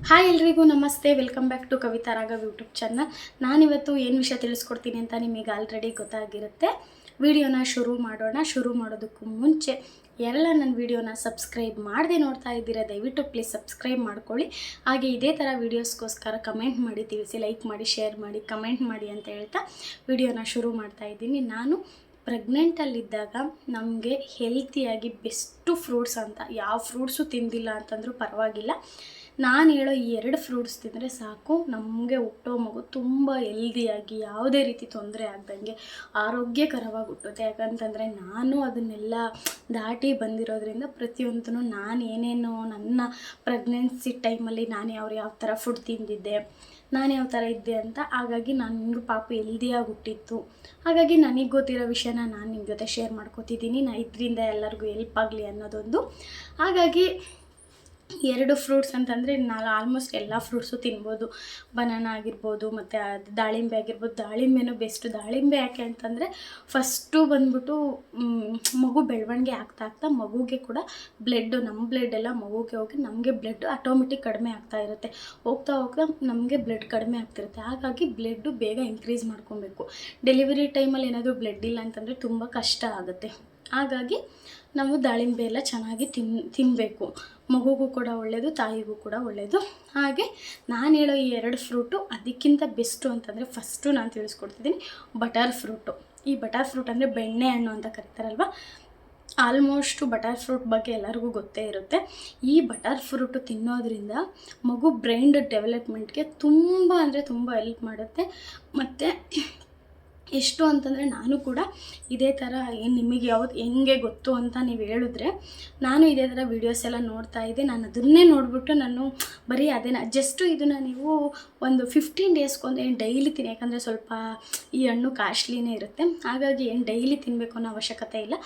Hi ಎಲ್ರಿಗೂ namaste, welcome back to Kavitha Raghav YouTube channel. ನಾನಿವತ್ತು ಏನು ವಿಷಯ ತಿಳಿಸ್ಕೊಡ್ತೀನಿ ಅಂತ ನಿಮಗೆ ಆಲ್ರೆಡಿ ಗೊತ್ತಾಗಿರುತ್ತೆ. ವಿಡಿಯೋನ ಶುರು ಮಾಡೋಣ. ಶುರು ಮಾಡೋದಕ್ಕೂ ಮುಂಚೆ ಯಾರೆಲ್ಲ ನನ್ನ ವಿಡಿಯೋನ ಸಬ್ಸ್ಕ್ರೈಬ್ ಮಾಡದೆ ನೋಡ್ತಾ ಇದ್ದೀರಾ, ದಯವಿಟ್ಟು ಪ್ಲೀಸ್ ಸಬ್ಸ್ಕ್ರೈಬ್ ಮಾಡ್ಕೊಳ್ಳಿ. ಹಾಗೆ ಇದೇ ಥರ ವೀಡಿಯೋಸ್ಗೋಸ್ಕರ ಕಮೆಂಟ್ ಮಾಡಿ ತಿಳಿಸಿ, ಲೈಕ್ ಮಾಡಿ, ಶೇರ್ ಮಾಡಿ, ಕಮೆಂಟ್ ಮಾಡಿ ಅಂತ ಹೇಳ್ತಾ ವಿಡಿಯೋನ ಶುರು ಮಾಡ್ತಾ ಇದ್ದೀನಿ. ನಾನು ಪ್ರೆಗ್ನೆಂಟಲ್ಲಿದ್ದಾಗ ನಮಗೆ ಹೆಲ್ತಿಯಾಗಿ ಬೆಸ್ಟು ಫ್ರೂಟ್ಸ್ ಅಂತ ಯಾವ ಫ್ರೂಟ್ಸು ತಿಂದಿಲ್ಲ ಅಂತಂದ್ರೂ ಪರವಾಗಿಲ್ಲ, ನಾನು ಹೇಳೋ ಈ 2 ಫ್ರೂಟ್ಸ್ ತಿಂದರೆ ಸಾಕು, ನಮಗೆ ಹುಟ್ಟೋ ಮಗು ತುಂಬ ಹೆಲ್ದಿಯಾಗಿ ಯಾವುದೇ ರೀತಿ ತೊಂದರೆ ಆಗ್ದಂಗೆ ಆರೋಗ್ಯಕರವಾಗಿ ಹುಟ್ಟುತ್ತೆ. ಯಾಕಂತಂದರೆ ನಾನು ಅದನ್ನೆಲ್ಲ ದಾಟಿ ಬಂದಿರೋದ್ರಿಂದ ಪ್ರತಿಯೊಂದೂ ನಾನು ಏನೇನೋ ನನ್ನ ಪ್ರೆಗ್ನೆನ್ಸಿ ಟೈಮಲ್ಲಿ ನಾನು ಯಾವ ಥರ ಫುಡ್ ತಿಂದಿದ್ದೆ, ನಾನು ಯಾವ ಥರ ಇದ್ದೆ ಅಂತ. ಹಾಗಾಗಿ ನನಗೂ ಪಾಪ ಹೆಲ್ದಿಯಾಗಿ ಹುಟ್ಟಿತ್ತು. ಹಾಗಾಗಿ ನನಗೆ ಗೊತ್ತಿರೋ ವಿಷಯನ ನಾನು ನಿಮ್ಮ ಜೊತೆ ಶೇರ್ ಮಾಡ್ಕೋತಿದ್ದೀನಿ. ಇದರಿಂದ ಎಲ್ಲರಿಗೂ ಹೆಲ್ಪ್ ಆಗಲಿ ಅನ್ನೋದೊಂದು. ಹಾಗಾಗಿ 2 ಫ್ರೂಟ್ಸ್ ಅಂತಂದರೆ ನಾನು ಆಲ್ಮೋಸ್ಟ್ ಎಲ್ಲ ಫ್ರೂಟ್ಸು ತಿನ್ಬೋದು. ಬನಾನಾ ಆಗಿರ್ಬೋದು, ಮತ್ತು ದಾಳಿಂಬೆ ಆಗಿರ್ಬೋದು. ದಾಳಿಂಬೆನೂ ಬೆಸ್ಟು. ದಾಳಿಂಬೆ ಯಾಕೆ ಅಂತಂದರೆ ಫಸ್ಟು ಬಂದ್ಬಿಟ್ಟು ಮಗು ಬೆಳವಣಿಗೆ ಆಗ್ತಾ ಮಗುಗೆ ಕೂಡ ನಮ್ಮ ಬ್ಲಡ್ ಎಲ್ಲ ಮಗುಗೆ ಹೋಗಿ ನಮಗೆ ಬ್ಲಡ್ ಆಟೋಮೆಟಿಕ್ ಕಡಿಮೆ ಆಗ್ತಾ ಇರುತ್ತೆ. ಹೋಗ್ತಾ ನಮಗೆ ಬ್ಲಡ್ ಕಡಿಮೆ ಆಗ್ತಿರುತ್ತೆ. ಹಾಗಾಗಿ ಬ್ಲಡ್ಡು ಬೇಗ ಇನ್ಕ್ರೀಸ್ ಮಾಡ್ಕೊಬೇಕು. ಡೆಲಿವರಿ ಟೈಮಲ್ಲಿ ಏನಾದರೂ ಬ್ಲಡ್ ಇಲ್ಲ ಅಂತಂದರೆ ತುಂಬ ಕಷ್ಟ ಆಗುತ್ತೆ. ಹಾಗಾಗಿ ನಾವು ದಾಳಿಂಬೆ ಎಲ್ಲ ಚೆನ್ನಾಗಿ ತಿನ್ನಬೇಕು. ಮಗುಗೂ ಕೂಡ ಒಳ್ಳೆಯದು, ತಾಯಿಗೂ ಕೂಡ ಒಳ್ಳೆಯದು. ಹಾಗೆ ನಾನು ಹೇಳೋ ಈ 2 ಫ್ರೂಟು ಅದಕ್ಕಿಂತ ಬೆಸ್ಟು ಅಂತಂದರೆ ಫಸ್ಟು ನಾನು ತಿಳಿಸ್ಕೊಡ್ತಿದ್ದೀನಿ ಬಟರ್ ಫ್ರೂಟು. ಈ ಬಟರ್ ಫ್ರೂಟ್ ಅಂದರೆ ಬೆಣ್ಣೆ ಹಣ್ಣು ಅಂತ ಕರೀತಾರಲ್ವ, ಆಲ್ಮೋಸ್ಟು ಬಟರ್ ಫ್ರೂಟ್ ಬಗ್ಗೆ ಎಲ್ಲರಿಗೂ ಗೊತ್ತೇ ಇರುತ್ತೆ. ಈ ಬಟರ್ ಫ್ರೂಟು ತಿನ್ನೋದ್ರಿಂದ ಮಗು ಬ್ರೈನ್ ಡೆವಲಪ್ಮೆಂಟ್ಗೆ ತುಂಬ ಅಂದರೆ ತುಂಬ ಹೆಲ್ಪ್ ಮಾಡುತ್ತೆ. ಮತ್ತು ಎಷ್ಟು ಅಂತಂದರೆ ನಾನು ಕೂಡ ಇದೇ ಥರ ನಿಮಗೆ ಹೆಂಗೆ ಗೊತ್ತು ಅಂತ ನೀವು ಹೇಳಿದ್ರೆ ನಾನು ಇದೇ ಥರ ವೀಡಿಯೋಸ್ ಎಲ್ಲ ನೋಡ್ತಾ ಇದ್ದೆ. ನಾನು ಅದನ್ನೇ ನೋಡಿಬಿಟ್ಟು ನಾನು ಬರೀ ಜಸ್ಟು ಇದನ್ನು ನೀವು ಒಂದು 15 ಡೇಸ್ಗೊಂದು ಏನು ಡೈಲಿ ತಿನ್ನಿ. ಯಾಕಂದರೆ ಸ್ವಲ್ಪ ಈ ಹಣ್ಣು ಕಾಸ್ಟ್ಲಿನೇ ಇರುತ್ತೆ. ಹಾಗಾಗಿ ಏನು ಡೈಲಿ ತಿನ್ನಬೇಕು ಅನ್ನೋ ಅವಶ್ಯಕತೆ ಇಲ್ಲ.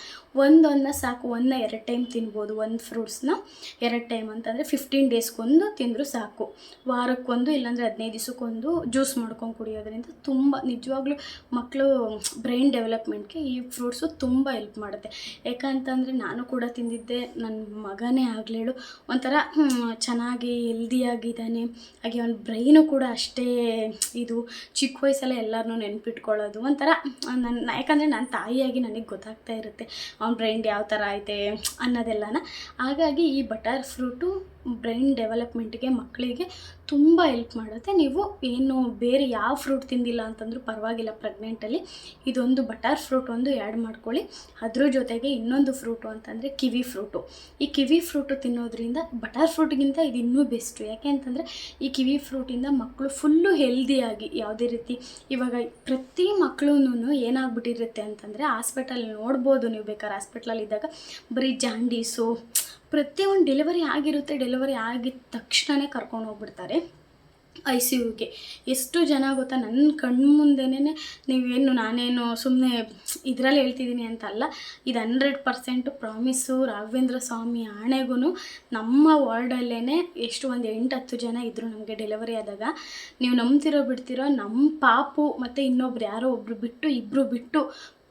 ಒಂದೊಂದನ್ನ ಸಾಕು, 1-2 ಟೈಮ್ ತಿನ್ಬೋದು. ಒಂದು ಫ್ರೂಟ್ಸ್ನ 2 ಟೈಮ್ ಅಂತಂದರೆ 15 ಡೇಸ್ಗೊಂದು ತಿಂದರೂ ಸಾಕು. ವಾರಕ್ಕೊಂದು ಇಲ್ಲಾಂದರೆ 15 ದಿವಸಕ್ಕೊಂದು ಜ್ಯೂಸ್ ಮಾಡ್ಕೊಂಡು ಕುಡಿಯೋದ್ರಿಂದ ತುಂಬ ನಿಜವಾಗ್ಲೂ ಮಕ್ಕಳು ಬ್ರೈನ್ ಡೆವಲಪ್ಮೆಂಟ್ಗೆ ಈ ಫ್ರೂಟ್ಸು ತುಂಬ ಹೆಲ್ಪ್ ಮಾಡುತ್ತೆ. ಯಾಕಂತಂದರೆ ನಾನು ಕೂಡ ತಿಂದಿದ್ದೆ. ನನ್ನ ಮಗನೇ ಆಗಲೇಳು ಒಂಥರ ಚೆನ್ನಾಗಿ ಹೆಲ್ದಿಯಾಗಿದ್ದಾನೆ. ಹಾಗೆ ಅವ್ನ ಬ್ರೈನು ಕೂಡ ಅಷ್ಟೇ ಇದು ಚಿಕ್ಕ ವಯಸ್ಸಲ್ಲೇ ಎಲ್ಲರನ್ನೂ ನೆನ್ಪಿಟ್ಕೊಳ್ಳೋದು ಒಂಥರ ಯಾಕಂದರೆ ನನ್ನ ತಾಯಿಯಾಗಿ ನನಗೆ ಗೊತ್ತಾಗ್ತಾ ಇರುತ್ತೆ ಅವ್ನ ಬ್ರೈನ್ ಯಾವ ಥರ ಐತೆ ಅನ್ನೋದೆಲ್ಲನ. ಹಾಗಾಗಿ ಈ ಬಟರ್ ಫ್ರೂಟು ಬ್ರೈನ್ ಡೆವಲಪ್ಮೆಂಟ್ಗೆ ಮಕ್ಕಳಿಗೆ ತುಂಬ ಹೆಲ್ಪ್ ಮಾಡುತ್ತೆ. ನೀವು ಏನು ಬೇರೆ ಯಾವ ಫ್ರೂಟ್ ತಿಂದಿಲ್ಲ ಅಂತಂದ್ರೂ ಪರವಾಗಿಲ್ಲ, ಪ್ರೆಗ್ನೆಂಟಲ್ಲಿ ಇದೊಂದು ಬಟರ್ ಫ್ರೂಟ್ ಒಂದು ಆ್ಯಡ್ ಮಾಡ್ಕೊಳ್ಳಿ. ಅದ್ರ ಜೊತೆಗೆ ಇನ್ನೊಂದು ಫ್ರೂಟು ಅಂತಂದರೆ ಕಿವಿ ಫ್ರೂಟು. ಈ ಕಿವಿ ಫ್ರೂಟು ತಿನ್ನೋದ್ರಿಂದ ಬಟರ್ ಫ್ರೂಟ್ಗಿಂತ ಇದು ಇನ್ನೂ ಬೆಸ್ಟು. ಯಾಕೆ ಅಂತಂದರೆ ಈ ಕಿವಿ ಫ್ರೂಟಿಂದ ಮಕ್ಕಳು ಫುಲ್ಲು ಹೆಲ್ದಿಯಾಗಿ ಯಾವುದೇ ರೀತಿ ಇವಾಗ ಪ್ರತಿ ಮಕ್ಕಳೂ ಏನಾಗ್ಬಿಟ್ಟಿರುತ್ತೆ ಅಂತಂದರೆ ಹಾಸ್ಪಿಟಲ್ ನೋಡ್ಬೋದು ನೀವು ಬೇಕಾದ್ರೆ ಹಾಸ್ಪಿಟ್ಲಲ್ಲಿದ್ದಾಗ ಬರೀ ಜಾಂಡೀಸು ಪ್ರತಿಯೊಂದು ಡೆಲಿವರಿ ಆಗಿರುತ್ತೆ. ಡೆಲಿವರಿ ಆಗಿದ ತಕ್ಷಣವೇ ಕರ್ಕೊಂಡು ಹೋಗ್ಬಿಡ್ತಾರೆ ICUಗೆ. ಎಷ್ಟು ಜನ ಗೊತ್ತಾ, ನನ್ನ ಕಣ್ಣು ಮುಂದೆನೇ ನೀವೇನು ನಾನೇನು ಸುಮ್ಮನೆ ಇದರಲ್ಲಿ ಹೇಳ್ತಿದ್ದೀನಿ ಅಂತಲ್ಲ, ಇದು 100% ಪ್ರಾಮಿಸು. ರಾಘವೇಂದ್ರ ಸ್ವಾಮಿ ಆಣೆಗೂ ನಮ್ಮ ವಾರ್ಡಲ್ಲೇ ಎಷ್ಟು ಒಂದು 8-10 ಜನ ಇದ್ದರು ನಮಗೆ ಡೆಲಿವರಿ ಆದಾಗ. ನೀವು ನಂಬ್ತಿರೋ ಬಿಡ್ತಿರೋ, ನಮ್ಮ ಪಾಪು ಮತ್ತು ಇನ್ನೊಬ್ರು ಯಾರೋ ಒಬ್ಬರು ಬಿಟ್ಟು ಇಬ್ಬರು ಬಿಟ್ಟು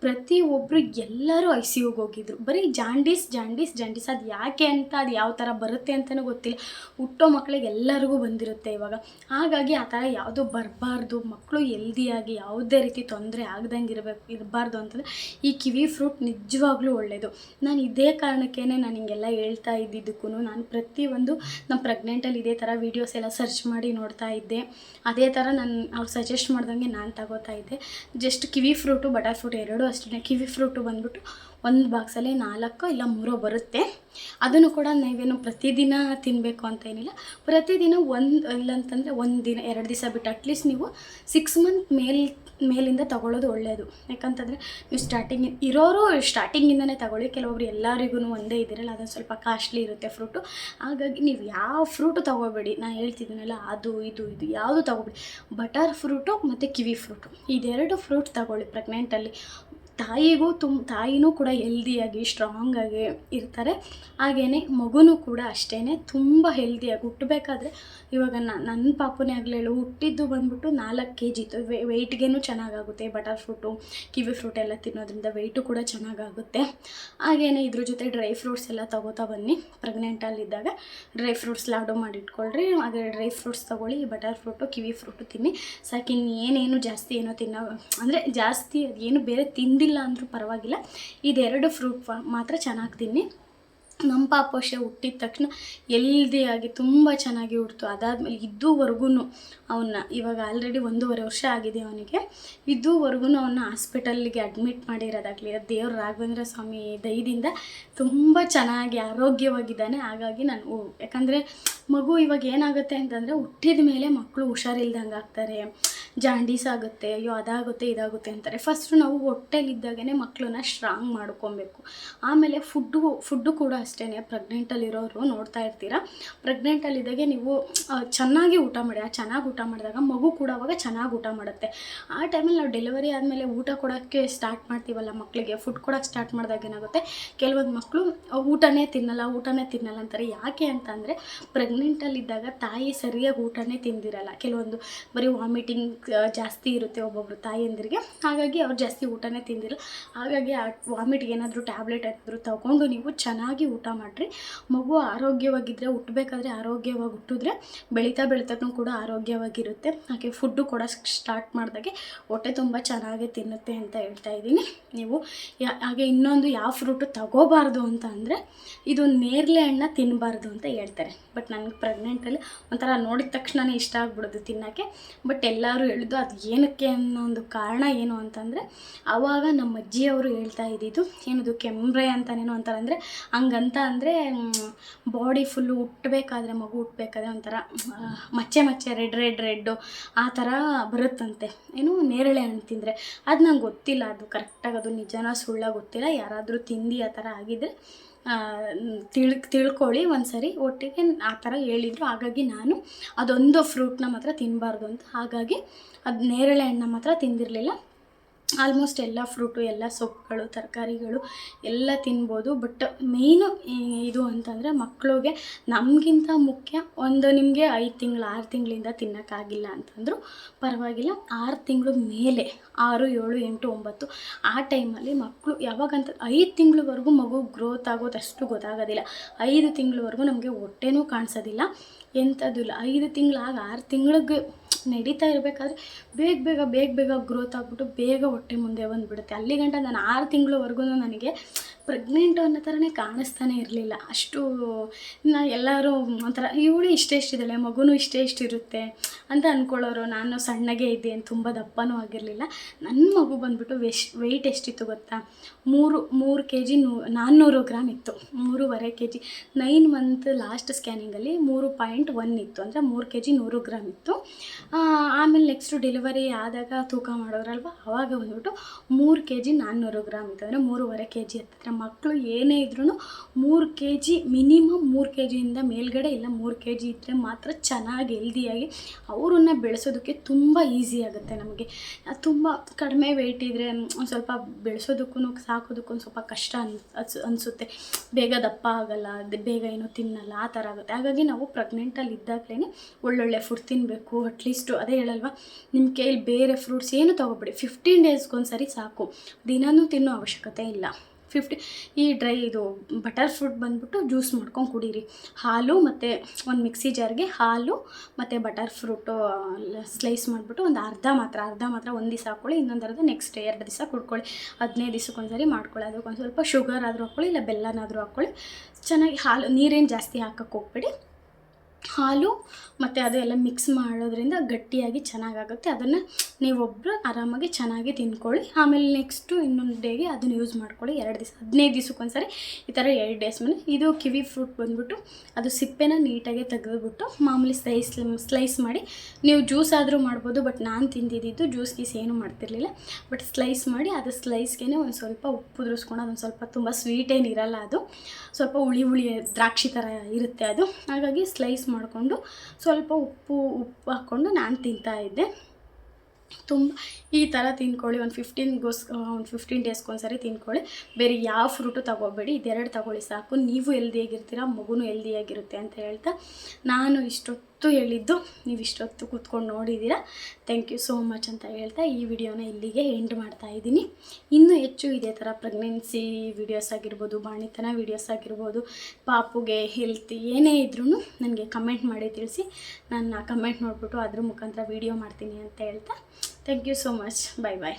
ಪ್ರತಿಯೊಬ್ಬರು ಎಲ್ಲರೂ ICUಗೆ ಹೋಗಿದ್ರು. ಬರೀ ಜಾಂಡೀಸ್ ಅದು ಯಾಕೆ ಅಂತ, ಅದು ಯಾವ ಥರ ಬರುತ್ತೆ ಅಂತಲೂ ಗೊತ್ತಿಲ್ಲ. ಹುಟ್ಟೋ ಮಕ್ಕಳಿಗೆ ಎಲ್ಲರಿಗೂ ಬಂದಿರುತ್ತೆ ಇವಾಗ. ಹಾಗಾಗಿ ಆ ಥರ ಯಾವುದೂ ಬರಬಾರ್ದು. ಮಕ್ಕಳು ಹೆಲ್ದಿಯಾಗಿ ಯಾವುದೇ ರೀತಿ ತೊಂದರೆ ಆಗ್ದಂಗೆ ಇರಬಾರ್ದು ಅಂತಂದರೆ ಈ ಕಿವಿ ಫ್ರೂಟ್ ನಿಜವಾಗ್ಲೂ ಒಳ್ಳೆಯದು. ನಾನು ಇದೇ ಕಾರಣಕ್ಕೇ ನಾನು ಹಿಂಗೆಲ್ಲ ಹೇಳ್ತಾ ಇದ್ದಿದ್ದಕ್ಕೂ ನಾನು ಪ್ರತಿಯೊಂದು ನಮ್ಮ ಪ್ರೆಗ್ನೆಂಟಲ್ಲಿ ಇದೇ ಥರ ವೀಡಿಯೋಸ್ ಎಲ್ಲ ಸರ್ಚ್ ಮಾಡಿ ನೋಡ್ತಾ ಇದ್ದೆ. ಅದೇ ಥರ ಅವ್ರು ಸಜೆಸ್ಟ್ ಮಾಡ್ದಂಗೆ ನಾನು ತಗೋತಾ ಇದ್ದೆ. ಜಸ್ಟ್ ಕಿವಿ ಫ್ರೂಟು ಬಟರ್ ಫ್ರೂಟ್ 2 ಅಷ್ಟೇ. ಕಿವಿ ಫ್ರೂಟು ಬಂದ್ಬಿಟ್ಟು ಒಂದು ಬಾಕ್ಸಲ್ಲಿ 4 ಇಲ್ಲ 3 ಬರುತ್ತೆ. ಅದನ್ನು ಕೂಡ ನೀವೇನು ಪ್ರತಿದಿನ ತಿನ್ನಬೇಕು ಅಂತ ಏನಿಲ್ಲ. ಪ್ರತಿದಿನ ಇಲ್ಲಂತಂದರೆ 1 ದಿನ 2 ದಿವಸ ಬಿಟ್ಟು ಅಟ್ಲೀಸ್ಟ್ ನೀವು 6 ಮಂತ್ ಮೇಲಿಂದ ತಗೊಳ್ಳೋದು ಒಳ್ಳೆಯದು. ಯಾಕಂತಂದರೆ ನೀವು ಸ್ಟಾರ್ಟಿಂಗಿಂದನೇ ತಗೊಳ್ಳಿ. ಕೆಲವೊಬ್ರು ಎಲ್ಲರಿಗೂ ಒಂದೇ ಇದಿರಲ್ಲ, ಅದೊಂದು ಸ್ವಲ್ಪ ಕಾಸ್ಟ್ಲಿ ಇರುತ್ತೆ ಫ್ರೂಟು. ಹಾಗಾಗಿ ನೀವು ಯಾವ ಫ್ರೂಟು ತೊಗೋಬೇಡಿ. ನಾನು ಹೇಳ್ತಿದ್ದೀನಲ್ಲ ಅದು ಇದು ಯಾವುದು ತೊಗೋಬೇಡಿ. ಬಟರ್ ಫ್ರೂಟು ಮತ್ತು ಕಿವಿ ಫ್ರೂಟು, ಇದೆರಡು ಫ್ರೂಟ್ ತಗೊಳ್ಳಿ ಪ್ರೆಗ್ನೆಂಟಲ್ಲಿ. ತಾಯಿನೂ ಕೂಡ ಹೆಲ್ದಿಯಾಗಿ ಸ್ಟ್ರಾಂಗಾಗಿ ಇರ್ತಾರೆ. ಹಾಗೆಯೇ ಮಗುನೂ ಕೂಡ ಅಷ್ಟೇ ತುಂಬ ಹೆಲ್ದಿಯಾಗಿ ಹುಟ್ಟಬೇಕಾದ್ರೆ ಇವಾಗ ನನ್ನ ಪಾಪುನೇ ಆಗಲಿ ಹೇಳು, ಹುಟ್ಟಿದ್ದು ಬಂದ್ಬಿಟ್ಟು 4 kg ಇತ್ತು. ವೆಯ್ಟ್ಗೇನು ಚೆನ್ನಾಗಾಗುತ್ತೆ. ಬಟರ್ ಫ್ರೂಟು, ಕಿವಿ ಫ್ರೂಟ್ ಎಲ್ಲ ತಿನ್ನೋದ್ರಿಂದ ವೆಯ್ಟು ಕೂಡ ಚೆನ್ನಾಗಾಗುತ್ತೆ. ಹಾಗೆಯೇ ಇದ್ರ ಜೊತೆ ಡ್ರೈ ಫ್ರೂಟ್ಸ್ ಎಲ್ಲ ತೊಗೋತಾ ಬನ್ನಿ. ಪ್ರೆಗ್ನೆಂಟಲ್ಲಿದ್ದಾಗ ಡ್ರೈ ಫ್ರೂಟ್ಸ್ ಲಾಡು ಮಾಡಿಟ್ಕೊಳ್ರಿ. ಹಾಗೆ ಡ್ರೈ ಫ್ರೂಟ್ಸ್ ತೊಗೊಳ್ಳಿ, ಬಟರ್ ಫ್ರೂಟು, ಕಿವಿ ಫ್ರೂಟು ತಿನ್ನಿ ಸಾಕು. ಇನ್ನೇನೇನು ಜಾಸ್ತಿ ಏನೋ ಅಂದರೆ ಜಾಸ್ತಿ ಏನು ಬೇರೆ ತಿಂದಿಲ್ಲ ಅಂದರೂ ಪರವಾಗಿಲ್ಲ, ಇದೆರಡು ಫ್ರೂಟ್ ಮಾತ್ರ ಚೆನ್ನಾಗಿ ತಿನ್ನಿ. ನಮ್ಮ ಪಾಪು ಅಷ್ಟೇ ಹುಟ್ಟಿದ ತಕ್ಷಣ ಹೆಲ್ದಿಯಾಗಿ ತುಂಬ ಚೆನ್ನಾಗಿ ಹುಟ್ಟಿತು. ಅದಾದಮೇಲೆ ಇದುವರೆಗೂ ಅವನ್ನ, ಇವಾಗ ಆಲ್ರೆಡಿ 1.5 ವರ್ಷ ಆಗಿದೆ ಅವನಿಗೆ, ಇದುವರೆಗೂ ಅವನ್ನ ಹಾಸ್ಪಿಟಲ್ಲಿಗೆ ಅಡ್ಮಿಟ್ ಮಾಡಿರೋದಾಗಲಿ, ದೇವ್ರ ರಾಘವೇಂದ್ರ ಸ್ವಾಮಿ ದಯದಿಂದ ತುಂಬ ಚೆನ್ನಾಗಿ ಆರೋಗ್ಯವಾಗಿದ್ದಾನೆ. ಹಾಗಾಗಿ ನಾನು, ಯಾಕಂದರೆ ಮಗು ಇವಾಗ ಏನಾಗುತ್ತೆ ಅಂತಂದರೆ ಹುಟ್ಟಿದ ಮೇಲೆ ಮಕ್ಕಳು ಹುಷಾರಿಲ್ದಂಗೆ ಆಗ್ತಾರೆ, ಜಾಂಡೀಸ್ ಆಗುತ್ತೆ, ಅಯ್ಯೋ ಅದಾಗುತ್ತೆ ಇದಾಗುತ್ತೆ ಅಂತಾರೆ. ಫಸ್ಟು ನಾವು ಹೊಟ್ಟೆಲಿದ್ದಾಗೇ ಮಕ್ಕಳನ್ನ ಸ್ಟ್ರಾಂಗ್ ಮಾಡ್ಕೊಬೇಕು. ಆಮೇಲೆ ಫುಡ್ಡು ಕೂಡ ಅಷ್ಟೇ. ಪ್ರೆಗ್ನೆಂಟಲ್ಲಿರೋರು ನೋಡ್ತಾ ಇರ್ತೀರ, ಪ್ರೆಗ್ನೆಂಟಲ್ಲಿದ್ದಾಗೆ ನೀವು ಚೆನ್ನಾಗಿ ಊಟ ಮಾಡಿ. ಚೆನ್ನಾಗಿ ಊಟ ಮಾಡಿದಾಗ ಮಗು ಕೂಡ ಅವಾಗ ಚೆನ್ನಾಗಿ ಊಟ ಮಾಡುತ್ತೆ. ಆ ಟೈಮಲ್ಲಿ ನಾವು ಡೆಲಿವರಿ ಆದಮೇಲೆ ಊಟ ಕೊಡೋಕ್ಕೆ ಸ್ಟಾರ್ಟ್ ಮಾಡ್ತೀವಲ್ಲ ಮಕ್ಕಳಿಗೆ, ಫುಡ್ ಕೊಡೋಕ್ಕೆ ಸ್ಟಾರ್ಟ್ ಮಾಡಿದಾಗ ಏನಾಗುತ್ತೆ, ಕೆಲವೊಂದು ಮಕ್ಕಳು ಊಟನೇ ತಿನ್ನಲ್ಲ ಅಂತಾರೆ. ಯಾಕೆ ಅಂತಂದರೆ ಪ್ರೆಗ್ನೆಂಟಲ್ಲಿದ್ದಾಗ ತಾಯಿ ಸರಿಯಾಗಿ ಊಟನೇ ತಿಂದಿರಲ್ಲ. ಕೆಲವೊಂದು ಬರೀ ವಾಮಿಟಿಂಗ್ ಜಾಸ್ತಿ ಇರುತ್ತೆ ಒಬ್ಬೊಬ್ಬರು ತಾಯಿಯಂದಿರಿಗೆ, ಹಾಗಾಗಿ ಅವ್ರು ಜಾಸ್ತಿ ಊಟನೇ ತಿಂದಿಲ್ಲ. ಹಾಗಾಗಿ ಆ ವಾಮಿಟ್ಗೆ ಏನಾದರೂ ಟ್ಯಾಬ್ಲೆಟ್ ಏನಾದರೂ ತಗೊಂಡು ನೀವು ಚೆನ್ನಾಗಿ ಊಟ ಮಾಡಿರಿ. ಮಗು ಆರೋಗ್ಯವಾಗಿದ್ದರೆ, ಹುಟ್ಟಬೇಕಾದ್ರೆ ಆರೋಗ್ಯವಾಗಿ ಹುಟ್ಟಿದ್ರೆ ಬೆಳೀತಾ ಕೂಡ ಆರೋಗ್ಯವಾಗಿರುತ್ತೆ. ಹಾಗೆ ಫುಡ್ಡು ಕೂಡ ಸ್ಟಾರ್ಟ್ ಮಾಡಿದಾಗೆ ಹೊಟ್ಟೆ ತುಂಬ ಚೆನ್ನಾಗಿ ತಿನ್ನುತ್ತೆ ಅಂತ ಹೇಳ್ತಾ ಇದ್ದೀನಿ. ನೀವು ಹಾಗೆ ಇನ್ನೊಂದು ಯಾವ ಫ್ರೂಟು ತಗೋಬಾರ್ದು ಅಂತ ಅಂದರೆ, ಇದು ನೇರಳೆ ಹಣ್ಣು ತಿನ್ನಬಾರ್ದು ಅಂತ ಹೇಳ್ತಾರೆ. ಬಟ್ ನನಗೆ ಪ್ರೆಗ್ನೆಂಟಲ್ಲಿ ಒಂಥರ ನೋಡಿದ ತಕ್ಷಣವೇ ಇಷ್ಟ ಆಗ್ಬಿಡೋದು ತಿನ್ನೋಕ್ಕೆ. ಬಟ್ ಎಲ್ಲರೂ ಹೇಳಿದ್ದು ಅದು ಏನಕ್ಕೆ ಅನ್ನೋ ಒಂದು ಕಾರಣ ಏನು ಅಂತಂದರೆ, ಆವಾಗ ನಮ್ಮ ಅಜ್ಜಿಯವರು ಹೇಳ್ತಾ ಇದ್ದಿದ್ದು, ಏನದು ಕೆಂಬ್ರೆ ಅಂತನೇನೋ ಅಂತಾರೆ. ಅಂದರೆ ಹಂಗಂತ ಅಂದರೆ ಬಾಡಿ ಫುಲ್ಲು ಮಗು ಹುಟ್ಟಬೇಕಾದ್ರೆ ಒಂಥರ ಮಚ್ಚೆ ರೆಡ್ಡು ಆ ಥರ ಬರುತ್ತಂತೆ, ಏನು ನೇರಳೆ ಹಣ್ಣು ತಿಂದರೆ. ಅದು ನಂಗೆ ಗೊತ್ತಿಲ್ಲ, ಅದು ಕರೆಕ್ಟಾಗಿ ಅದು ನಿಜನೋ ಸುಳ್ಳ ಗೊತ್ತಿಲ್ಲ. ಯಾರಾದರೂ ತಿಂದು ಆ ಥರ ಆಗಿದ್ದರೆ ತಿಳ್ಕೊಳ್ಳಿ ಒಂದ್ಸರಿ. ಒಟ್ಟಿಗೆ ಆ ಥರ ಹೇಳಿದರು. ಹಾಗಾಗಿ ನಾನು ಅದೊಂದು ಫ್ರೂಟ್ನ ಮಾತ್ರ ತಿನ್ನಬಾರ್ದು ಅಂತ, ಹಾಗಾಗಿ ಅದು ನೇರಳೆ ಹಣ್ಣು ಮಾತ್ರ ತಿಂದಿರಲಿಲ್ಲ. ಆಲ್ಮೋಸ್ಟ್ ಎಲ್ಲ ಫ್ರೂಟು, ಎಲ್ಲ ಸೊಪ್ಪುಗಳು, ತರಕಾರಿಗಳು ಎಲ್ಲ ತಿನ್ಬೋದು. ಬಟ್ ಮೇಯ್ನು ಇದು ಅಂತಂದರೆ ಮಕ್ಕಳಿಗೆ ನಮಗಿಂತ ಮುಖ್ಯ, ಒಂದು ನಿಮಗೆ 5 ತಿಂಗಳು 6 ತಿಂಗಳಿಂದ ತಿನ್ನೋಕ್ಕಾಗಿಲ್ಲ ಅಂತಂದರೂ ಪರವಾಗಿಲ್ಲ, 6 ತಿಂಗಳು ಮೇಲೆ 6, 7, 8, 9 ಆ ಟೈಮಲ್ಲಿ ಮಕ್ಕಳು ಯಾವಾಗಂತ 5 ತಿಂಗಳವರೆಗೂ ಮಗು ಗ್ರೋತ್ ಆಗೋದಷ್ಟು ಗೊತ್ತಾಗೋದಿಲ್ಲ. 5 ತಿಂಗಳವರೆಗೂ ನಮಗೆ ಹೊಟ್ಟೆನೂ ಕಾಣಿಸೋದಿಲ್ಲ, ಎಂಥದ್ದು ಇಲ್ಲ. 5 ತಿಂಗಳಾಗಿ 6 ತಿಂಗಳಿಗೆ ನಡೀತಾ ಇರಬೇಕಾದ್ರೆ ಬೇಗ ಗ್ರೋತ್ ಆಗಿಬಿಟ್ಟು ಬೇಗ ಹೊಟ್ಟೆ ಮುಂದೆ ಬಂದುಬಿಡುತ್ತೆ. ಅಲ್ಲಿಗಂಟ ನಾನು 6 ತಿಂಗಳವರೆಗೂ ನನಗೆ ಪ್ರೆಗ್ನೆಂಟು ಅನ್ನೋ ಥರನೇ ಕಾಣಿಸ್ತಾನೆ ಇರಲಿಲ್ಲ. ಅಷ್ಟು ಎಲ್ಲರೂ ಒಂಥರ ಇವಳು ಇಷ್ಟೆಷ್ಟಿದ್ದಾಳೆ, ಮಗುನೂ ಇರುತ್ತೆ ಅಂತ ಅಂದ್ಕೊಳ್ಳೋರು. ನಾನು ಸಣ್ಣಗೆ ಇದ್ದೆ, ತುಂಬ ದಪ್ಪನೂ ಆಗಿರಲಿಲ್ಲ. ನನ್ನ ಮಗು ಬಂದುಬಿಟ್ಟು ವೆಯ್ಟ್ ಎಷ್ಟಿತ್ತು ಗೊತ್ತಾ, 3 kg 400 ಗ್ರಾಮ್ ಇತ್ತು. 3.5 kg 9 ಮಂತ್ ಲಾಸ್ಟ್ ಸ್ಕ್ಯಾನಿಂಗಲ್ಲಿ 3.1 ಇತ್ತು, ಅಂದರೆ 3 kg 100 ಗ್ರಾಮ್ ಇತ್ತು. ಆಮೇಲೆ ನೆಕ್ಸ್ಟು ಡೆಲಿವರಿ ಆದಾಗ ತೂಕ ಮಾಡೋರಲ್ವ, ಆವಾಗ ಬಂದ್ಬಿಟ್ಟು 3 kg 400 ಗ್ರಾಮ್ ಇತ್ತು, ಅಂದರೆ 3.5 kg ಹತ್ತಿರ. ಮಕ್ಕಳು ಏನೇ ಇದ್ರೂ 3 kg ಮಿನಿಮಮ್ 3 kgಯಿಂದ ಮೇಲ್ಗಡೆ ಇಲ್ಲ 3 kg ಇದ್ದರೆ ಮಾತ್ರ ಚೆನ್ನಾಗಿ ಹೆಲ್ದಿಯಾಗಿ ಅವರನ್ನು ಬೆಳೆಸೋದಕ್ಕೆ ತುಂಬ ಈಸಿ ಆಗುತ್ತೆ. ನಮಗೆ ತುಂಬ ಕಡಿಮೆ ವೆಯ್ಟ್ ಇದ್ದರೆ ಒಂದು ಸ್ವಲ್ಪ ಬೆಳೆಸೋದಕ್ಕೂ ಸಾಕೋದಕ್ಕೂ ಒಂದು ಸ್ವಲ್ಪ ಕಷ್ಟ ಅನಿಸುತ್ತೆ. ಬೇಗ ದಪ್ಪ ಆಗಲ್ಲ, ಬೇಗ ಏನೋ ತಿನ್ನಲ್ಲ, ಆ ಥರ ಆಗುತ್ತೆ. ಹಾಗಾಗಿ ನಾವು ಪ್ರೆಗ್ನೆಂಟಲ್ಲಿ ಇದ್ದಾಗಲೇ ಒಳ್ಳೊಳ್ಳೆ ಫುಡ್ ತಿನ್ನಬೇಕು. ಅಟ್ಲೀಸ್ಟು ಅದೇ ಹೇಳಲ್ವ, ನಿಮ್ಮ ಕೈಯಲ್ಲಿ ಬೇರೆ ಫ್ರೂಟ್ಸ್ ಏನು ತೊಗೊಬೇಡಿ, 15 ಡೇಸ್ಗೊಂದ್ಸರಿ ಸಾಕು, ದಿನವೂ ತಿನ್ನೋ ಅವಶ್ಯಕತೆ ಇಲ್ಲ. ಇದು ಬಟರ್ ಫ್ರೂಟ್ ಬಂದ್ಬಿಟ್ಟು ಜ್ಯೂಸ್ ಮಾಡ್ಕೊಂಡು ಕುಡೀರಿ. ಹಾಲು ಮತ್ತು ಒಂದು ಮಿಕ್ಸಿ ಜಾರ್ಗೆ ಹಾಲು ಮತ್ತು ಬಟರ್ ಫ್ರೂಟು ಸ್ಲೈಸ್ ಮಾಡಿಬಿಟ್ಟು ಒಂದು ಅರ್ಧ ಮಾತ್ರ ಒಂದು ದಿವಸ ಹಾಕ್ಕೊಳ್ಳಿ, ಇನ್ನೊಂದು ಅರ್ಧ ನೆಕ್ಸ್ಟ್ 2 ದಿವಸ ಕುಡ್ಕೊಳ್ಳಿ. 15 ದಿವಸಕ್ಕೊಂದ್ಸರಿ ಮಾಡ್ಕೊಳ್ಳಿ. ಅದಕ್ಕೊಂದು ಸ್ವಲ್ಪ ಶುಗರ್ ಆದರೂ ಹಾಕ್ಕೊಳ್ಳಿ, ಇಲ್ಲ ಬೆಲ್ಲನಾದರೂ ಹಾಕ್ಕೊಳ್ಳಿ. ಚೆನ್ನಾಗಿ ಹಾಲು, ನೀರೇನು ಜಾಸ್ತಿ ಹಾಕಕ್ಕೆ ಹೋಗ್ಬೇಡಿ. ಹಾಲು ಮತ್ತು ಅದೆಲ್ಲ ಮಿಕ್ಸ್ ಮಾಡೋದ್ರಿಂದ ಗಟ್ಟಿಯಾಗಿ ಚೆನ್ನಾಗಾಗುತ್ತೆ. ಅದನ್ನು ನೀವೊಬ್ಬರು ಆರಾಮಾಗಿ ಚೆನ್ನಾಗಿ ತಿಂದ್ಕೊಳ್ಳಿ. ಆಮೇಲೆ ನೆಕ್ಸ್ಟು ಇನ್ನೊಂದು ಡೇಗೆ ಅದನ್ನು ಯೂಸ್ ಮಾಡ್ಕೊಳ್ಳಿ. 2 ದಿವಸ 15 ದಿವಸಕ್ಕೊಂದ್ಸರಿ ಈ ಥರ 2 ಡೇಸ್ ಮೇಲೆ. ಇದು ಕಿವಿ ಫ್ರೂಟ್ ಬಂದ್ಬಿಟ್ಟು ಅದು ಸಿಪ್ಪೆನ ನೀಟಾಗಿ ತೆಗೆದುಬಿಟ್ಟು ಮಾಮೂಲಿ ಸ್ಲೈಸ್ ಮಾಡಿ ನೀವು ಜ್ಯೂಸ್ ಆದರೂ ಮಾಡ್ಬೋದು. ಬಟ್ ನಾನು ತಿಂದಿದ್ದು ಜ್ಯೂಸ್ ಗೀಸ್ ಏನೂ ಮಾಡ್ತಿರ್ಲಿಲ್ಲ. ಬಟ್ ಸ್ಲೈಸ್ ಮಾಡಿ ಅದು ಸ್ಲೈಸ್ಗೆ ಒಂದು ಸ್ವಲ್ಪ ಉಪ್ಪು ಉದುರಿಸ್ಕೊಂಡು, ಅದೊಂದು ಸ್ವಲ್ಪ ತುಂಬ ಸ್ವೀಟ್ ಏನಿರಲ್ಲ, ಅದು ಸ್ವಲ್ಪ ಹುಳಿ ದ್ರಾಕ್ಷಿ ಥರ ಇರುತ್ತೆ ಅದು. ಹಾಗಾಗಿ ಸ್ಲೈಸ್ ಮಾಡಿಕೊಂಡು ಸ್ವಲ್ಪ ಉಪ್ಪು ಹಾಕ್ಕೊಂಡು ನಾನು ತಿಂತಾಯಿದ್ದೆ. ತುಂಬ ಈ ಥರ ತಿಂದ್ಕೊಳ್ಳಿ. ಒಂದು 15 ಡೇಸ್ಗೊಂದ್ಸರಿ ತಿಂದ್ಕೊಳ್ಳಿ. ಬೇರೆ ಯಾವ ಫ್ರೂಟು ತಗೋಬೇಡಿ, ಇದೆರಡು ತಗೊಳ್ಳಿ ಸಾಕು. ನೀವು ಹೆಲ್ದಿಯಾಗಿರ್ತೀರ, ಮಗುನೂ ಹೆಲ್ದಿಯಾಗಿರುತ್ತೆ ಅಂತ ಹೇಳ್ತಾ ನಾನು ಇಷ್ಟೊತ್ತು ಹೇಳಿದ್ದು ನೀವು ಇಷ್ಟೊತ್ತು ಕೂತ್ಕೊಂಡು ನೋಡಿದ್ದೀರಾ. ಥ್ಯಾಂಕ್ ಯು ಸೋ ಮಚ್ ಅಂತ ಹೇಳ್ತಾ ಈ ವಿಡಿಯೋನ ಇಲ್ಲಿಗೆ ಎಂಡ್ ಮಾಡ್ತಾಯಿದ್ದೀನಿ. ಇನ್ನೂ ಹೆಚ್ಚು ಇದೇ ಥರ ಪ್ರೆಗ್ನೆನ್ಸಿ ವೀಡಿಯೋಸ್ ಆಗಿರ್ಬೋದು, ಬಾಣಿತನ ವೀಡಿಯೋಸ್ ಆಗಿರ್ಬೋದು, ಪಾಪುಗೆ ಹೆಲ್ತ್ ಏನೇ ಇದ್ರೂ ನನಗೆ ಕಮೆಂಟ್ ಮಾಡಿ ತಿಳಿಸಿ. ನಾನು ಕಮೆಂಟ್ ನೋಡಿಬಿಟ್ಟು ಅದ್ರ ಮುಖಾಂತರ ವೀಡಿಯೋ ಮಾಡ್ತೀನಿ ಅಂತ ಹೇಳ್ತಾ thank you so much. Bye bye.